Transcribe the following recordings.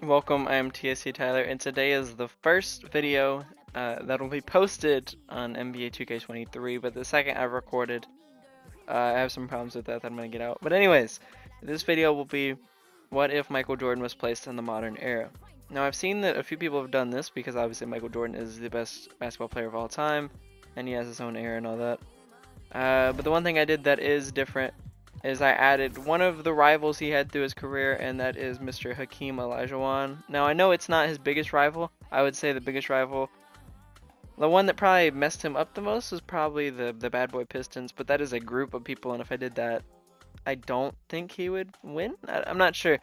Welcome, I am TSC Tyler, and today is the first video that will be posted on NBA 2K23, but the second I've recorded, I have some problems with that I'm going to get out. But anyways, this video will be, what if Michael Jordan was placed in the modern era? Now, I've seen that a few people have done this, because obviously Michael Jordan is the best basketball player of all time, and he has his own era and all that. But the one thing I did that is different is I added one of the rivals he had through his career, and that is Mr. Hakeem Olajuwon. Now, I know it's not his biggest rival. I would say the biggest rival, the one that probably messed him up the most, is probably the Bad Boy Pistons, but that is a group of people, and if I did that, I don't think he would win. I'm not sure.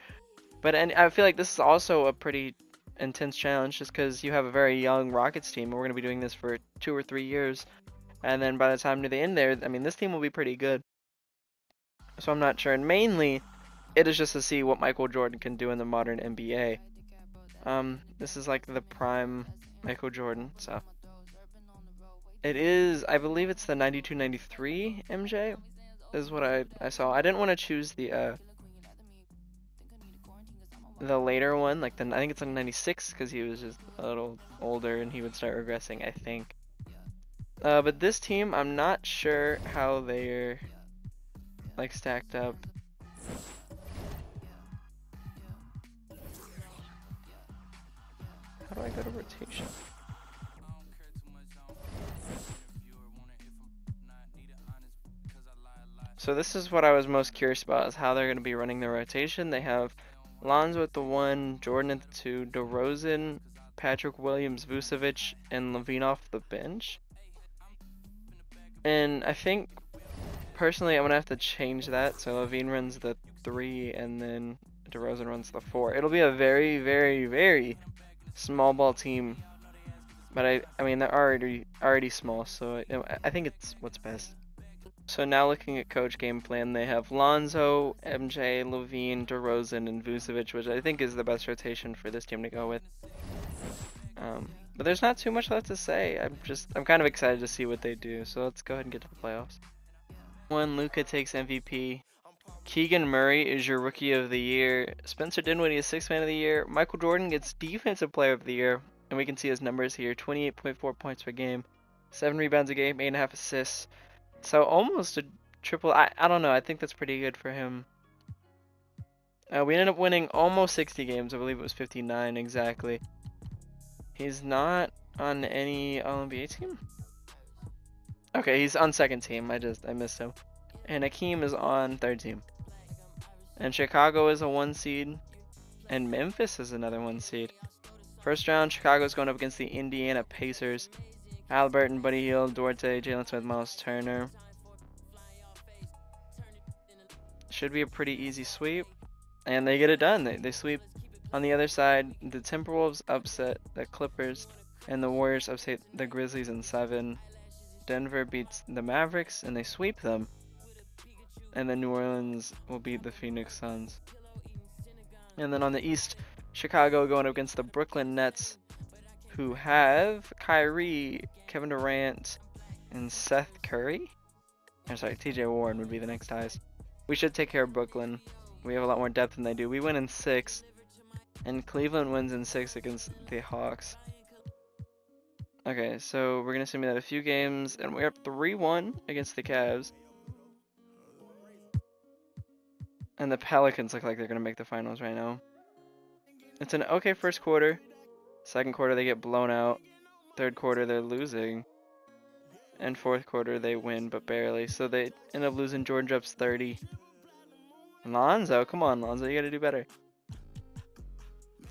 But I feel like this is also a pretty intense challenge just because you have a very young Rockets team, and we're going to be doing this for 2 or 3 years. And then by the time near the end there, I mean, this team will be pretty good. So I'm not sure. And mainly, it is just to see what Michael Jordan can do in the modern NBA. This is like the prime Michael Jordan. So it is, I believe it's the 92-93 MJ is what I saw. I didn't want to choose the later one, like I think it's like 96, because he was just a little older and he would start regressing, I think. But this team, I'm not sure how they're like stacked up. How do I go to rotation? So this is what I was most curious about, is how they're going to be running the rotation. They have Lonzo at the 1, Jordan at the 2, DeRozan, Patrick Williams, Vucevic, and Levine off the bench. And I think, personally, I'm going to have to change that. So Levine runs the 3, and then DeRozan runs the 4. It'll be a very, very, very small ball team. But I mean, they're already small, so I think it's what's best. So now looking at coach game plan, they have Lonzo, MJ, Levine, DeRozan, and Vucevic, which I think is the best rotation for this team to go with. But there's not too much left to say. I'm kind of excited to see what they do. So let's go ahead and get to the playoffs. When Luka takes MVP, Keegan Murray is your Rookie of the Year. Spencer Dinwiddie is Sixth Man of the Year. Michael Jordan gets Defensive Player of the Year, and we can see his numbers here: 28.4 points per game, 7 rebounds a game, 8.5 assists. So almost a triple. I don't know. I think that's pretty good for him. We ended up winning almost 60 games. I believe it was 59 exactly. He's not on any All-NBA team. Okay, he's on second team. I missed him. And Hakeem is on third team. And Chicago is a 1 seed. And Memphis is another 1 seed. First round, Chicago's going up against the Indiana Pacers. Halliburton, Buddy Hield, Duarte, Jalen Smith, Miles Turner. Should be a pretty easy sweep. And they get it done. They sweep. On the other side, the Timberwolves upset the Clippers, and the Warriors upset the Grizzlies in 7. Denver beats the Mavericks, and they sweep them. And then New Orleans will beat the Phoenix Suns. And then on the East, Chicago going up against the Brooklyn Nets, who have Kyrie, Kevin Durant, and Seth Curry. I'm sorry, TJ Warren would be the next highest. We should take care of Brooklyn. We have a lot more depth than they do. We win in 6. And Cleveland wins in 6 against the Hawks. Okay, so we're going to simulate a few games, and we're up 3-1 against the Cavs. And the Pelicans look like they're going to make the finals right now. It's an okay first quarter. Second quarter, they get blown out. Third quarter, they're losing. And fourth quarter, they win, but barely. So they end up losing. Jordan drops 30. Lonzo, come on, Lonzo, you got to do better.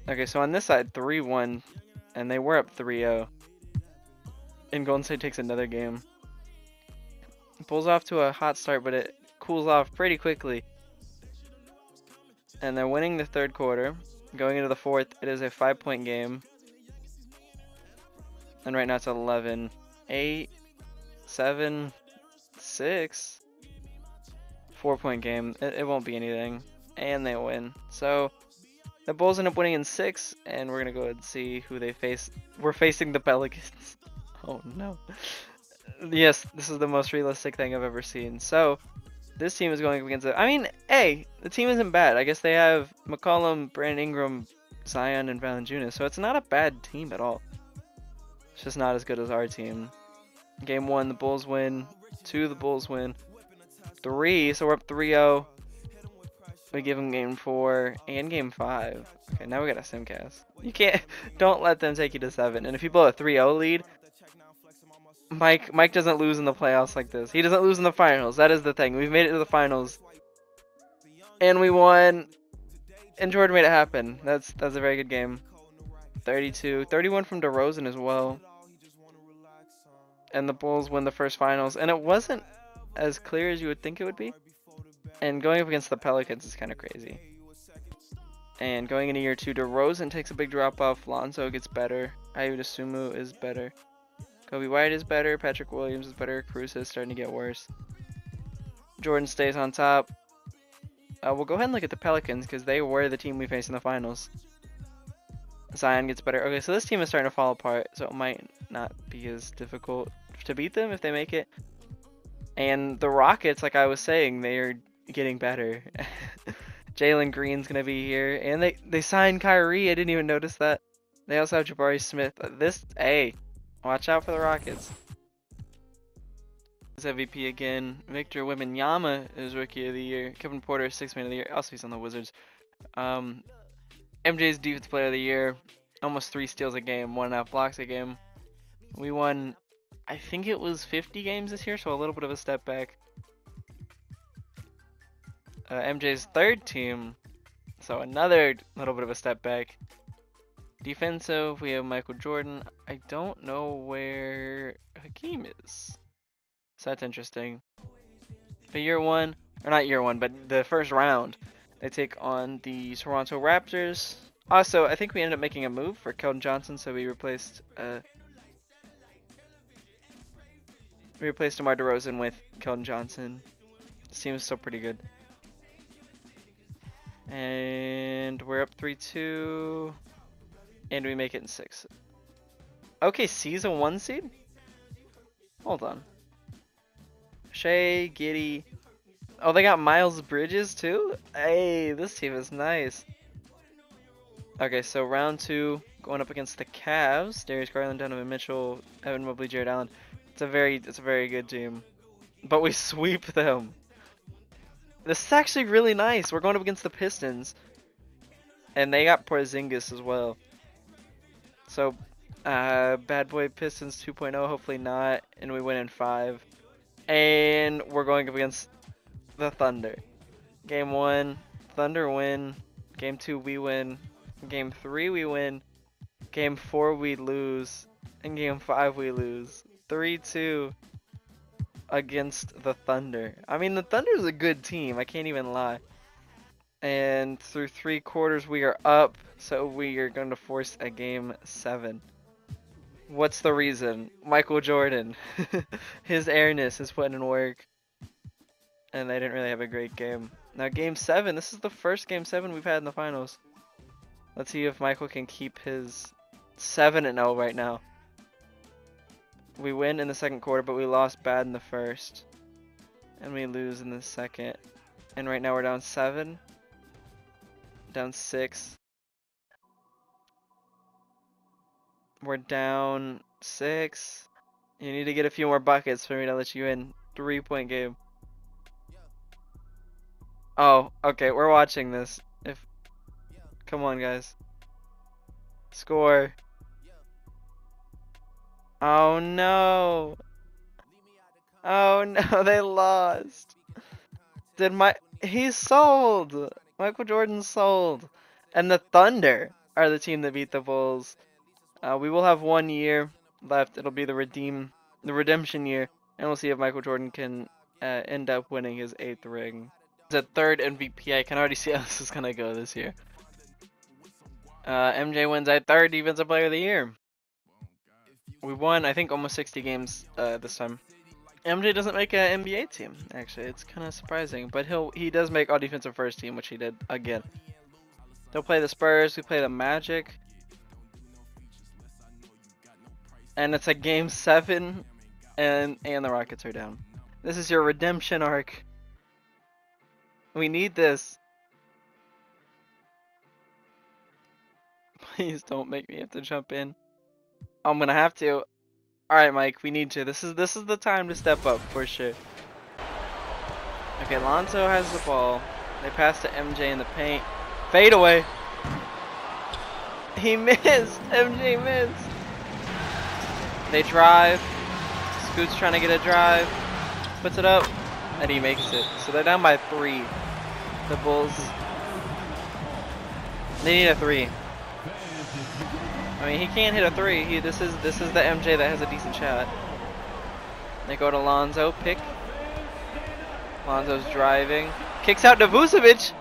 Okay, so on this side, 3-1, and they were up 3-0. And Golden State takes another game. Pulls off to a hot start, but it cools off pretty quickly. And they're winning the third quarter. Going into the fourth, it is a 5-point game. And right now it's 11, 8, 7, 6. 4-point game. It won't be anything. And they win. So the Bulls end up winning in 6, and we're going to go ahead and see who they face. We're facing the Pelicans. Oh no. Yes, this is the most realistic thing I've ever seen. So this team is going up against it. I mean, hey, the team isn't bad. I guess they have McCollum, Brandon Ingram, Zion and Valanciunas, so it's not a bad team at all. It's just not as good as our team. Game 1, the Bulls win. 2, the Bulls win. 3, so we're up 3-0. We give them game 4 and game 5. Okay, now we got a simcast. You can't, don't let them take you to 7. And if you blow a 3-0 lead, Mike doesn't lose in the playoffs like this. He doesn't lose in the finals. That is the thing. We've made it to the finals, and we won. And Jordan made it happen. That's a very good game. 32, 31 from DeRozan as well. And the Bulls win the first finals, and it wasn't as clear as you would think it would be. And going up against the Pelicans is kind of crazy. And going into year 2, DeRozan takes a big drop off. Lonzo gets better. Ayo Dosunmu is better. Kobe White is better. Patrick Williams is better. Caruso is starting to get worse. Jordan stays on top. We'll go ahead and look at the Pelicans because they were the team we faced in the finals. Zion gets better. Okay, so this team is starting to fall apart, so it might not be as difficult to beat them if they make it. And the Rockets, like I was saying, they are getting better. Jalen Green's going to be here. And they signed Kyrie. I didn't even notice that. They also have Jabari Smith. Hey, watch out for the Rockets. MVP again. Victor Wembanyama is Rookie of the Year. Kevin Porter, 6th Man of the Year. Also, he's on the Wizards. MJ's Defensive Player of the Year. Almost 3 steals a game, 1.5 blocks a game. We won, I think it was 50 games this year, so a little bit of a step back. MJ's 3rd team, so another little bit of a step back. Defensive, we have Michael Jordan. I don't know where Hakeem is. So that's interesting. But year 1, or not year 1, but the first round, they take on the Toronto Raptors. Also, I think we ended up making a move for Keldon Johnson, so we replaced DeMar DeRozan with Keldon Johnson. This team is still pretty good. And we're up 3-2, and we make it in 6. Okay, C's a 1 seed? Hold on. Shea, Giddey. Oh, they got Miles Bridges too? Hey, this team is nice. Okay, so round 2, going up against the Cavs. Darius Garland, Donovan Mitchell, Evan Mobley, Jared Allen. It's a very good team. But we sweep them. This is actually really nice. We're going up against the Pistons. And they got Porzingis as well. So, Bad Boy Pistons 2.0, hopefully not. And we win in 5. And we're going up against the Thunder. Game 1, Thunder win. Game 2, we win. Game 3, we win. Game 4, we lose. And Game 5, we lose. 3-2 against the Thunder. I mean, the Thunder is a good team. I can't even lie. And through 3 quarters, we are up. So we are going to force a Game 7. What's the reason? Michael Jordan. His airness is putting in work. And they didn't really have a great game. Now Game 7. This is the first Game 7 we've had in the finals. Let's see if Michael can keep his 7-0 right now. We win in the second quarter, but we lost bad in the first. And we lose in the second. And right now we're down 7. Down 6. We're down 6. You need to get a few more buckets for me to let you in. 3-point game. Oh, okay, we're watching this. Come on, guys. Score. Oh no. Oh no, they lost. He's sold. Michael Jordan's sold. And the Thunder are the team that beat the Bulls. We will have 1 year left. It'll be the redemption year, and we'll see if Michael Jordan can end up winning his 8th ring. It's a 3rd MVP. I can already see how this is gonna go this year. MJ wins at 3rd Defensive Player of the Year. We won, I think, almost 60 games this time. MJ doesn't make an NBA team, actually. It's kind of surprising, but he does make all defensive first team, which he did again. They'll play the Spurs. We play the Magic. And it's a Game 7, and the Rockets are down. This is your redemption arc. We need this. Please don't make me have to jump in. I'm gonna have to. Alright, Mike, we need to. This is the time to step up for sure. Okay, Lonzo has the ball. They pass to MJ in the paint. Fade away. He missed. MJ missed. They drive. Scoot's trying to get a drive. Puts it up. And he makes it. So they're down by 3. The Bulls. They need a 3. I mean, he can't hit a 3. This is the MJ that has a decent shot. They go to Lonzo. Pick. Lonzo's driving. Kicks out to Vucevic.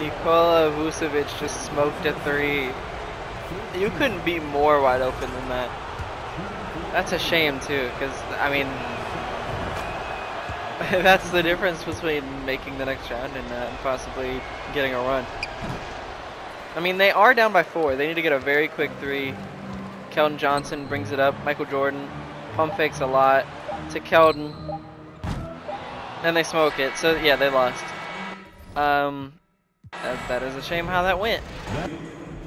Nikola Vucevic just smoked a 3. You couldn't be more wide open than that. That's a shame too, because I mean, that's the difference between making the next round and possibly getting a run. I mean, they are down by 4. They need to get a very quick 3. Keldon Johnson brings it up. Michael Jordan pump fakes a lot to Keldon, and they smoke it. So yeah, they lost. That is a shame how that went.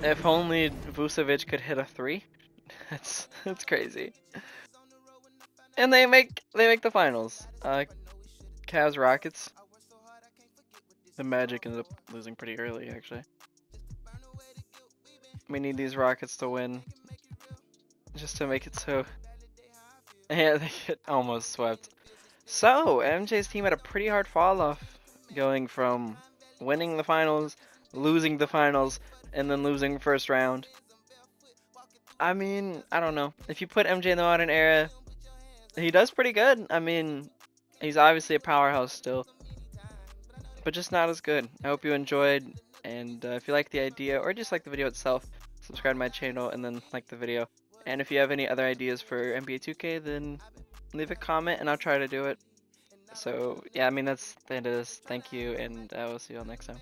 If only Vucevic could hit a 3. That's crazy. And they make the finals. Cavs Rockets. The Magic ended up losing pretty early, actually. We need these Rockets to win, just to make it so. Yeah, they get almost swept. So MJ's team had a pretty hard fall off, going from winning the finals, losing the finals, and then losing first round. I mean, I don't know. If you put MJ in the modern era, he does pretty good. I mean, he's obviously a powerhouse still, but just not as good. I hope you enjoyed, and if you like the idea or just like the video itself, subscribe to my channel and then like the video. And if you have any other ideas for NBA 2K, then leave a comment and I'll try to do it. So yeah, I mean, that's the end of this. Thank you, and I will see you all next time.